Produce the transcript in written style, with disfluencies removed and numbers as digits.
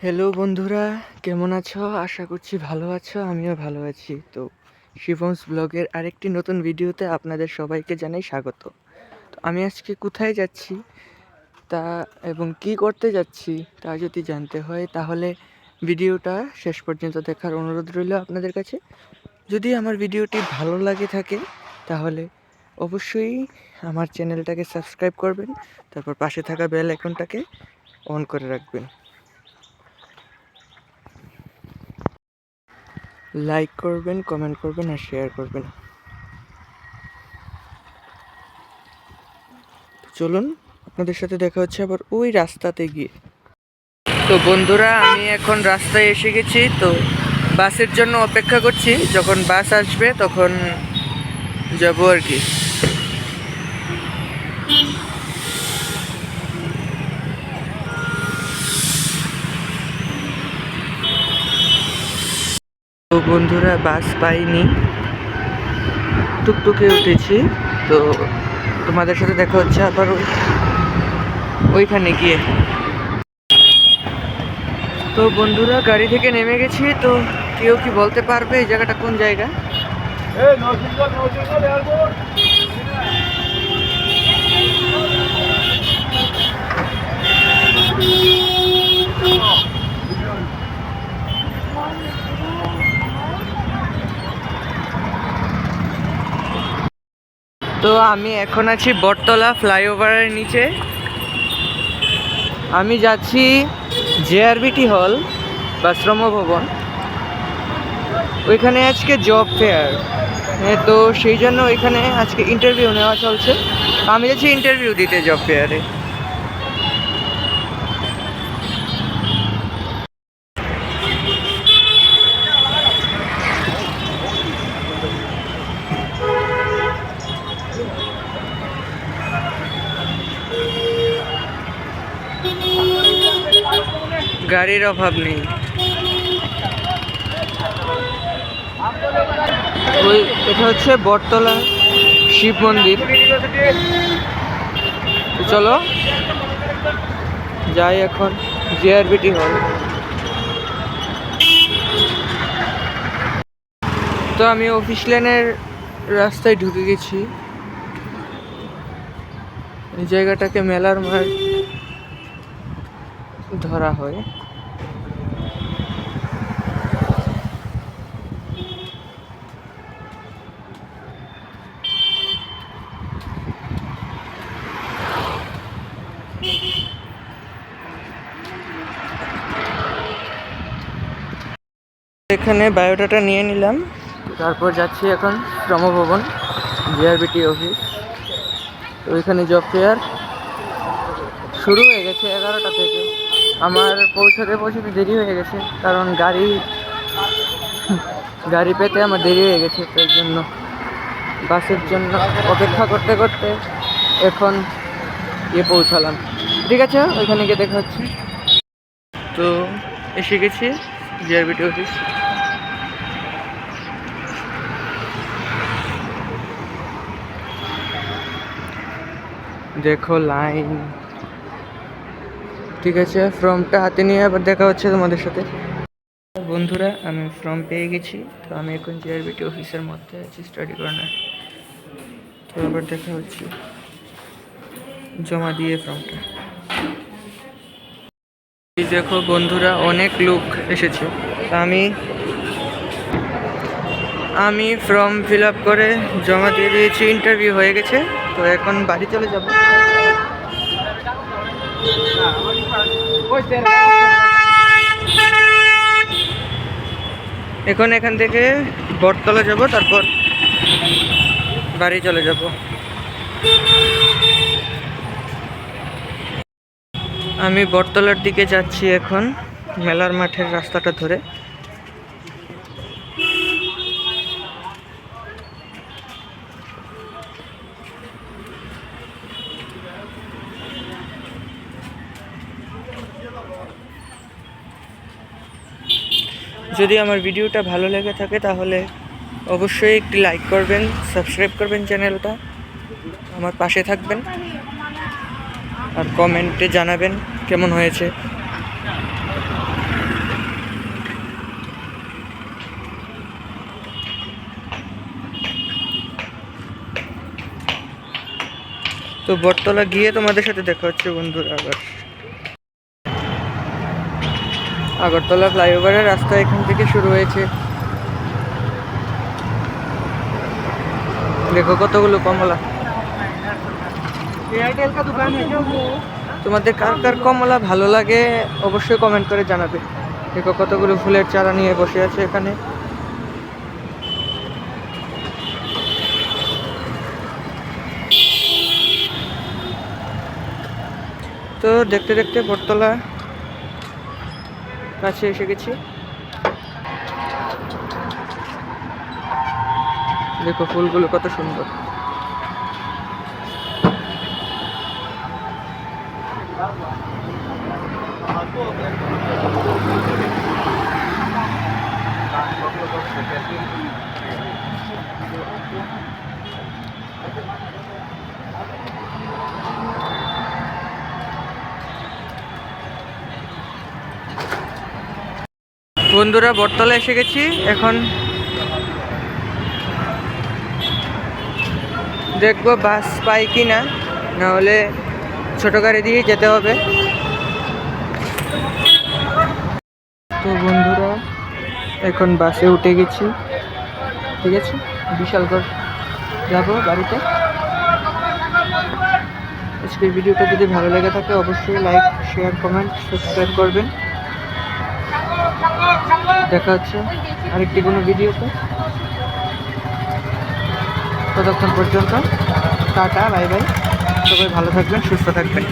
Hello বন্ধুরা, কেমন আছো? আশা করছি ভালো আছো। আমিও ভালো আছি। তো শিবমস ব্লগের আরেকটি নতুন ভিডিওতে আপনাদের সবাইকে জানাই স্বাগত। তো আমি আজকে কোথায় যাচ্ছি তা এবং কি করতে যাচ্ছি তা যদি জানতে হয় তাহলে ভিডিওটা শেষ পর্যন্ত দেখার অনুরোধ রইল আপনাদের কাছে। যদি আমার ভিডিওটি ভালো লাগে থাকে তাহলে অবশ্যই আমার চ্যানেলটাকে সাবস্ক্রাইব করবেন, তারপর পাশে থাকা বেল আইকনটাকে অন করে রাখবেন, লাইক করবেন, কমেন্ট করবেন আর শেয়ার করবেন। চলুন, আপনাদের সাথে দেখা হচ্ছে আবার ওই রাস্তাতে গিয়ে। তো বন্ধুরা, আমি এখন রাস্তায় এসে গেছি। তো বাসের জন্য অপেক্ষা করছি, যখন বাস আসবে তখন যাবো আর কি। তো বন্ধুরা, বাস পাইনি, টুকটুকে উঠেছি। তো তোমাদের সাথে দেখা হচ্ছে আবার ওইখানে গিয়ে। তো বন্ধুরা, গাড়ি থেকে নেমে গেছি। তো কেউ কি বলতে পারবে এই জায়গাটা কোন জায়গা? তো আমি এখন আছি বটতলা ফ্লাইওভারের নিচে। আমি যাচ্ছি জেআরবিটি হল বা শ্রম ভবন। ওইখানে আজকে জব ফেয়ার, তো সেই জন্য ওইখানে আজকে ইন্টারভিউ নেওয়া চলছে। আমি যাচ্ছি ইন্টারভিউ দিতে জব ফেয়ারে। গাড়ির অভাব নেই। ওই এটা হচ্ছে বটতলা শিব মন্দির। চলো যাই এখন জেআরবিটি হল। তো আমি অফিস লেনের রাস্তায় ঢুকে গেছি। এই জায়গাটাকে মেলার মাঠ ধরা হয়। এখানে বায়োডাটা নিয়ে নিলাম, তারপর যাচ্ছি এখন শ্রমভবন জিআরবিটি অফিস। তো ওইখানে জব ফেয়ার শুরু হয়ে গেছে 11টা থেকে। আমার পৌঁছতে দেরি হয়ে গেছে, কারণ গাড়ি পেতে আমার দেরি হয়ে গেছে। তো এই জন্য বাসের জন্য অপেক্ষা করতে করতে এখন পৌঁছালাম। ঠিক আছে, ওইখানে গিয়ে দেখা হচ্ছে। তো এসে গেছি জিআরবিটি অফিস। দেখো লাইন। ঠিক আছে, ফর্মটা হাতে নিয়ে আবার দেখা হচ্ছে তোমাদের সাথে। বন্ধুরা, আমি ফর্ম পেয়ে গেছি। তো আমি এখন জিআরবিটি অফিসের মধ্যে আছি, স্টাডি কর্নার। তো আবার দেখা হচ্ছে, জমা দিয়ে ফর্মটা। দেখো বন্ধুরা, অনেক লোক এসেছে। আমি ফর্ম ফিল আপ করে জমা দিয়ে দিয়েছি, ইন্টারভিউ হয়ে গেছে। তো এখন বাড়ি চলে যাব। এখন এখান থেকে বটতলা যাব, তারপর বাড়ি চলে যাব। আমি বটতলার দিকে যাচ্ছি এখন, মেলার মাঠের রাস্তাটা ধরে। যদি আমার ভিডিওটা ভালো লেগে থাকে তাহলে অবশ্যই একটি লাইক করবেন, সাবস্ক্রাইব করবেন চ্যানেলটা, আমার পাশে থাকবেন আর কমেন্টে জানাবেন কেমন হয়েছে। তো বটতলা গিয়ে তোমাদের সাথে দেখা হচ্ছে বন্ধুরা। আবার আগরতলা ফ্লাইওভারের রাস্তা এখান থেকে শুরু হয়েছে। দেখো কতগুলো কমলা। তোমাদের কার কার কমলা ভালো লাগে অবশ্যই কমেন্ট করে জানাবে। দেখো কতগুলো ফুলের চারা নিয়ে বসে আছে এখানে। তো দেখতে দেখতে বটতলা কাছে এসে গেছি। দেখো ফুলগুলো কত সুন্দর। বন্ধুরা বটতলা এসে গেছি। এখন দেখবো বাস পাই কি না, নাহলে ছোট গাড়ি দিয়ে যেতে হবে। তো বন্ধুরা এখন বাসে উঠে গেছি, ঠিক আছে, বিশালগড় যাব বাড়িতে। আজকের ভিডিওটা যদি ভালো লেগে থাকে অবশ্যই লাইক, শেয়ার, কমেন্ট, সাবস্ক্রাইব করবেন। দেখা হচ্ছে আরেকটি কোনো ভিডিওতে। ততক্ষণ পর্যন্ত টাটা, বাই বাই। সবাই ভালো থাকবেন, সুস্থ থাকবেন।